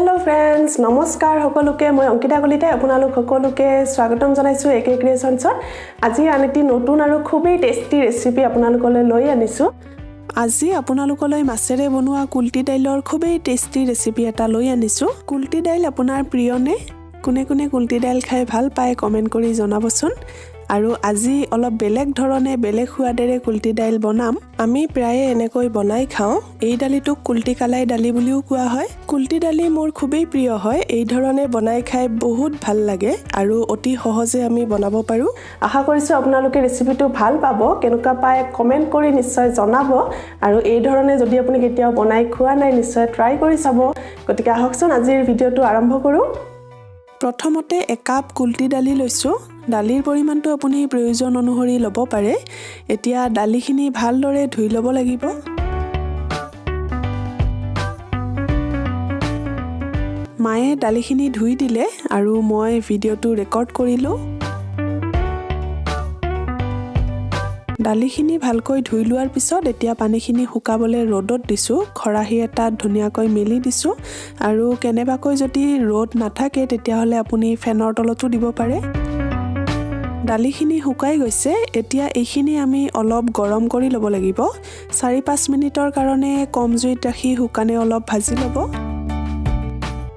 hello friends नमस्कार সকলোকে মই angkitakalita আপোনালোক সকলোকে স্বাগতম জনাইছো একে ক্ৰিয়েচনছত আজি আনটি নতুন আৰু খুবেই টেস্টি ৰেচিপি আপোনালোকলৈ লৈ আনিছো আজি আপোনালোকলৈ মাছেৰে বনোৱা কুলটি দাইলৰ খুবেই টেস্টি ৰেচিপি এটা লৈ আনিছো কুলটি দাইল আপোনাৰ প্ৰিয় নে কোনে কোনে কুলটি দাইল খাই ভাল পায় কমেন্ট কৰি জনাবচোন আৰু আজি অলপ বেলেগ ধৰণে বেলেগ সোৱাদেৰে কুলটি দাইল বনাম আমি প্ৰায়ে এনেকৈ বনাই খাও এই দালিটো কুলটি কালাই দালি বুলিও কোৱা হয় কুলটি দালি মোৰ খুবেই প্ৰিয় হয় এই ধৰণে বনাই খাই বহুত ভাল লাগে আৰু অতি সহজে আমি বনাব পাৰো আশা কৰিছো আপোনালোকে ৰেচিপিটো ভাল পাব কেনেকুৱা পায় কমেন্ট কৰি নিশ্চয় জনাব আৰু এই ধৰণে যদি আপুনি কেতিয়াও বনাই খোৱা নাই নিশ্চয় ট্ৰাই কৰি চাব গতিকে আহকচোন আজিৰ ভিডিওটো আৰম্ভ কৰো প্ৰথমতে এক কাপ কুলটি দালি লৈছো দালিৰ পৰিমাণটো আপুনি প্ৰয়োজন অনুসৰি ল'ব পাৰে এতিয়া দালিখিনি ভালদৰে ধুই ল'ব লাগিব মায়ে দালিখিনি ধুই দিলে আৰু মই ভিডিওটো ৰেকৰ্ড কৰিলো দালিখিনি ভালকৈ ধুই লোৱাৰ পিছত এতিয়া পানীখিনি শুকাবলৈ ৰ'দত দিছো খৰাহি এটাত ধুনীয়াকৈ মেলি দিছো আৰু কেনেবাকৈ যদি ৰ'দ নাথাকে তেতিয়াহলে আপুনি ফেনৰ তলতো দিব পাৰে দালিখিনি শুকাই গৈছে এতিয়া এইখিনি আমি অলপ গৰম কৰি ল'ব লাগিব 4-5 মিনিটৰ কাৰণে কম জুইত ৰাখি শুকানে অলপ ভাজি ল'ব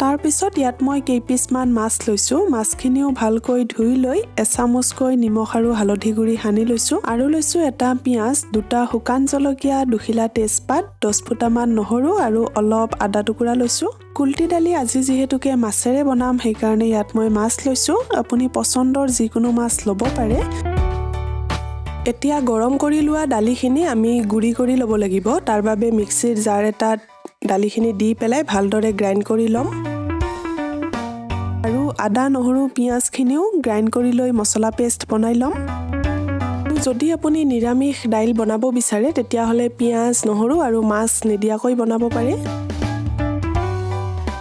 তাৰ পিছত ইয়াত মই কেইপিছমান মাছ লৈছো মাছখিনিও ভালকৈ ধুই লৈ এচামুচকৈ নিমখ আৰু হালধি গুৰি সানি লৈছো আৰু লৈছো এটা পিয়াজ দুটা শুকান জলকীয়া দুখিলা তেজপাত 10 ফুটামান নহৰু আৰু অলপ আদা টুকুৰা লৈছো কুলটি দালি আজি যেহেতুকে মাছেৰে বনাম সেই কাৰণে ইয়াত মই মাছ লৈছো আপুনি পছন্দৰ যিকোনো মাছ ল'ব পাৰে এতিয়া গৰম কৰি লোৱা দালিখিনি আমি গুৰি কৰি ল'ব লাগিব তাৰ বাবে মিক্সিৰ জাৰ এটাত দালিখিনি দি পেলাই ভালদৰে গ্ৰাইণ্ড কৰি লম আৰু আদা নহৰু পিয়াজখিনিও গ্ৰাইণ্ড কৰি লৈ মছলা পেষ্ট বনাই লম যদি আপুনি নিৰামিষ দাইল বনাব বিচাৰে তেতিয়াহলে পিয়াজ নহৰু আৰু মাছ নিদিয়াকৈ বনাব পাৰে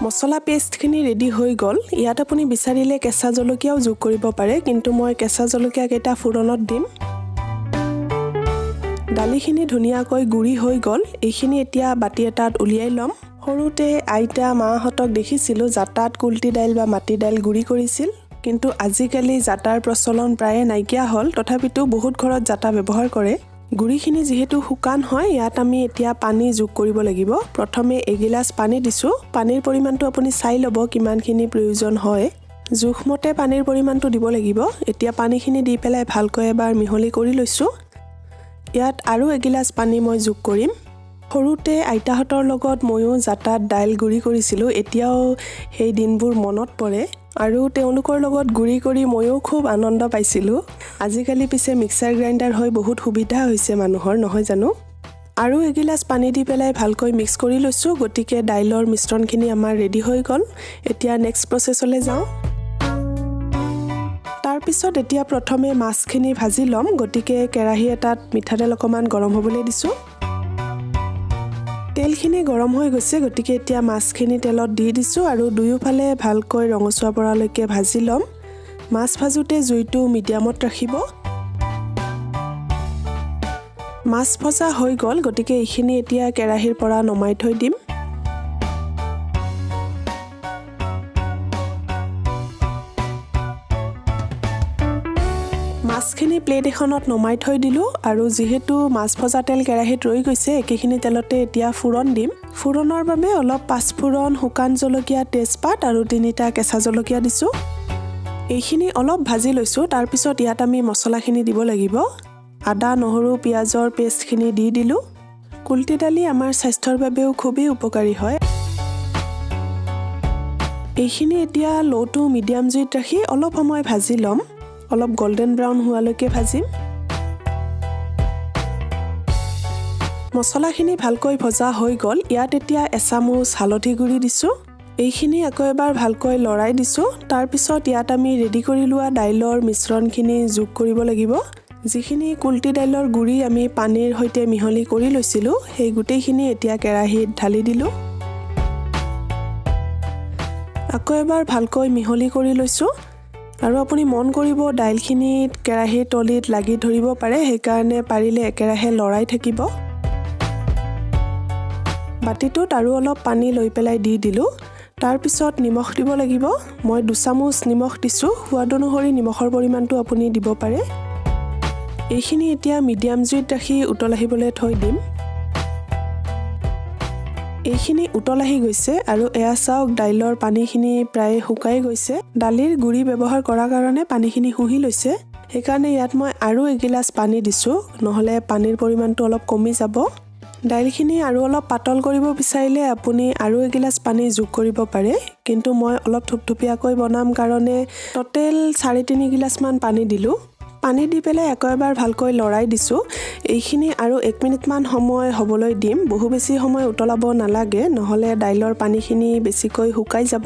মছলা পেষ্টখিনি ৰেডি হৈ গল ইয়াত আপুনি বিচাৰিলে কেঁচা জলকীয়াও যোগ কৰিব পাৰে কিন্তু মই কেঁচা জলকীয়া কেইটা ফুৰণত দিম দালিখিনি ধুনীয়াকৈ গুৰি হৈ গল এইখিনি এতিয়া বাটি এটাত উলিয়াই লম সৰুতে আইতা মাহঁতক দেখিছিলো জাটাত কুলটি দাইল বা মাটি দাইল গুৰি কৰিছিল কিন্তু আজিকালি জাটাৰ প্ৰচলন প্ৰায়ে নাইকিয়া হ'ল তথাপিতো বহুত ঘৰত জাটা ব্যৱহাৰ কৰে গুৰিখিনি যেহেতু শুকান হয় ইয়াত আমি এতিয়া পানী যোগ কৰিব লাগিব প্ৰথমে এগিলাস পানী দিছো পানীৰ পৰিমাণটো আপুনি চাই ল'ব কিমানখিনি প্ৰয়োজন হয় জোখমতে পানীৰ পৰিমাণটো দিব লাগিব এতিয়া পানীখিনি দি পেলাই ভালকৈ এবাৰ মিহলি কৰি লৈছো ইয়াত আৰু এগিলাস পানী মই যোগ কৰিম সৰুতে আইতাহঁতৰ লগত ময়ো জাটাত দাইল গুৰি কৰিছিলো এতিয়াও সেই দিনবোৰ মনত পৰে আৰু তেওঁলোকৰ লগত গুৰি কৰি ময়ো খুব আনন্দ পাইছিলো আজিকালি পিছে মিক্সাৰ গ্ৰাইণ্ডাৰ হৈ বহুত সুবিধা হৈছে মানুহৰ নহয় জানো আৰু এগিলাস পানী দি পেলাই ভালকৈ মিক্স কৰি লৈছো গতিকে দাইলৰ মিশ্ৰণখিনি আমাৰ ৰেডি হৈ গল এতিয়া নেক্সট প্ৰসেছলৈ যাওঁ তাৰ পিছত এতিয়া প্ৰথমে মাছখিনি ভাজি লম গতিকে কেৰাহী এটাত মিঠাতেল অকমান গৰম হ'বলৈ দিছো তেলখিনি গৰম হৈ গৈছে গতিকে এতিয়া মাছখিনি তেলত দি দিছো আৰু দুয়োফালে ভালকৈ ৰঙচুৱা পৰালৈকে ভাজি লম মাছ ভাজোতে জুইটো মিডিয়ামত ৰাখিব মাছ ভজা হৈ গল গতিকে এইখিনি এতিয়া কেৰাহীৰ পৰা নমাই থৈ দিম মাছখিনি প্লেট এখনত নমাই থৈ দিলো আৰু যেহেতু মাছ ভজা তেল কেৰাহীত ৰৈ গৈছে একেখিনি তেলতে এতিয়া ফুৰণ দিম ফুৰণৰ বাবে অলপ পাঁচফুৰণ শুকান জলকীয়া তেজপাত আৰু 3টা কেঁচা জলকীয়া দিছো এইখিনি অলপ ভাজি লৈছো তাৰ পিছত ইয়াত আমি মছলাখিনি দিব লাগিব আদা নহৰু পিয়াজৰ পেষ্টখিনি দি দিলো কুলটি দালি আমাৰ স্বাস্থ্যৰ বাবেও খুবেই উপকাৰী হয় এইখিনি এতিয়া লো টু মিডিয়াম জুইত ৰাখি অলপ সময় ভাজি লম অলপ গোল্ডেন ব্ৰাউন হোৱালৈকে ভাজিম মছলাখিনি ভালকৈ ভজা হৈ গল ইয়াত এতিয়া এচামুচ হালধি গুৰি দিছো এইখিনি আকৌ এবাৰ ভালকৈ লৰাই দিছো তাৰ পিছত ইয়াত আমি ৰেডি কৰি লোৱা দাইলৰ মিশ্ৰণখিনি যোগ কৰিব লাগিব যিখিনি কুলটি দাইলৰ গুৰি আমি পানীৰ সৈতে মিহলি কৰি লৈছিলো সেই গুটেইখিনি এতিয়া কেৰাহীত ঢালি দিলো আকৌ এবাৰ ভালকৈ মিহলি কৰি লৈছো আৰু আপুনি মন কৰিব দাইলখিনিত কেৰাহীৰ তলিত লাগি ধৰিব পাৰে সেইকাৰণে পাৰিলে একেৰাহে লৰাই থাকিব বাটিটোত আৰু অলপ পানী লৈ পেলাই দি দিলো তাৰ পিছত নিমখ দিব লাগিব মই 2 চামুচ নিমখ দিছো সোৱাদ অনুসৰি নিমখৰ পৰিমাণটো আপুনি দিব পাৰে এইখিনি এতিয়া মিডিয়াম জুইত ৰাখি উতল আহিবলৈ থৈ দিম এইখিনি উতল আহি গৈছে আৰু এয়া চাওক দাইলৰ পানীখিনি প্ৰায় শুকাই গৈছে দালিৰ গুৰি ব্যৱহাৰ কৰাৰ কাৰণে পানীখিনি শুহি লৈছে সেইকাৰণে ইয়াত মই আৰু এগিলাচ পানী দিছো নহলে পানীৰ পৰিমাণটো অলপ কমি যাব দাইলখিনি আৰু অলপ পাতল কৰিব বিচাৰিলে আপুনি আৰু এগিলাচ পানী যোগ কৰিব পাৰে কিন্তু মই অলপ থুপথুপিয়াকৈ বনাম কাৰণে টোটেল 3.5 গিলাচ মান পানী দিলো পানী দি পেলাই একবাৰ ভালকৈ লৰাই দিছো এইখিনি আৰু 1 মিনিট মান সময় হ'বলৈ দিম বহু বেছি সময় উতলাব নালাগে নহলে দাইলৰ পানীখিনি বেছিকৈ শুকাই যাব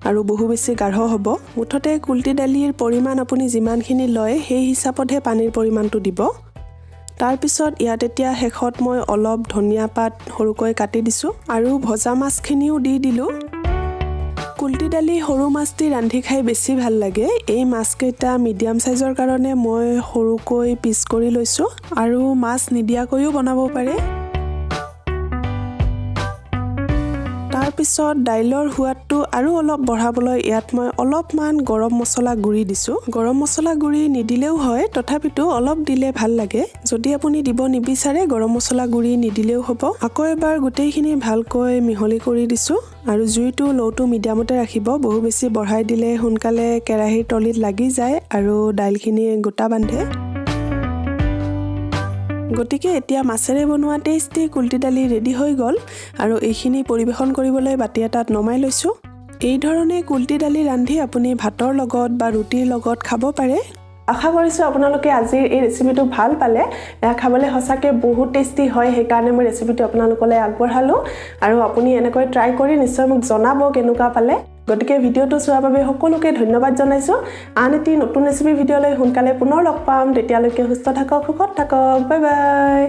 আৰু বহু বেছি গাঢ় হ'ব মুঠতে কুলটি দালিৰ পৰিমাণ আপুনি যিমানখিনি লয় সেই হিচাপতহে পানীৰ পৰিমাণটো দিব তাৰ পিছত ইয়াত এতিয়া শেষত মই অলপ ধনিয়া পাত সৰুকৈ কাটি দিছো আৰু ভজা মাছখিনিও দি দিলো কুলটি দালি সৰু মাছ দি ৰান্ধি খাই বেছি ভাল লাগে এই মাছকেইটা মিডিয়াম সাইজৰ কাৰণে মই সৰুকৈ পিচ কৰি লৈছো আৰু মাছ নিদিয়াকৈও বনাব পাৰে তাৰ পিছত দাইলৰ সোৱাদটো আৰু অলপ বঢ়াবলৈ ইয়াত মই অলপমান গৰম মছলা গুৰি দিছো গৰম মছলা গুৰি নিদিলেও হয় তথাপিতো অলপ দিলে ভাল লাগে যদি আপুনি দিব নিবিচাৰে গৰম মছলা গুৰি নিদিলেও হ'ব আকৌ এবাৰ গোটেইখিনি ভালকৈ মিহলি কৰি দিছো আৰু জুইটো লওটো মিডিয়ামতে ৰাখিব বহু বেছি বঢ়াই দিলে সোনকালে কেৰাহীৰ তলিত লাগি যায় আৰু দাইলখিনি গোটা বান্ধে গতিকে এতিয়া মাছেৰে বনোৱা টেষ্টি কুলটি দালি ৰেডি হৈ গল আৰু এইখিনি পৰিবেশন কৰিবলৈ বাটি এটাত নমাই লৈছো এই ধৰণে কুলটি দালি ৰান্ধি আপুনি ভাতৰ লগত বা ৰুটিৰ লগত খাব পাৰে আশা কৰিছো আপোনালোকে আজিৰ এই ৰেচিপিটো ভাল পালে এয়া খাবলৈ সঁচাকে বহুত টেষ্টি হয় সেইকাৰণে মই ৰেচিপিটো আপোনালোকলৈ আগবঢ়ালো আৰু আপুনি এনেকৈ ট্ৰাই কৰি নিশ্চয় মোক জনাব কেনেকুৱা পালে গতিকে ভিডিওটো চোৱাৰ বাবে সকলোকে ধন্যবাদ জনাইছো আন এটি নতুন ৰেচিপি ভিডিঅলৈ সোনকালে পুনৰ লগ পাম তেতিয়ালৈকে সুস্থ থাকক সুখত থাকক বাই বাই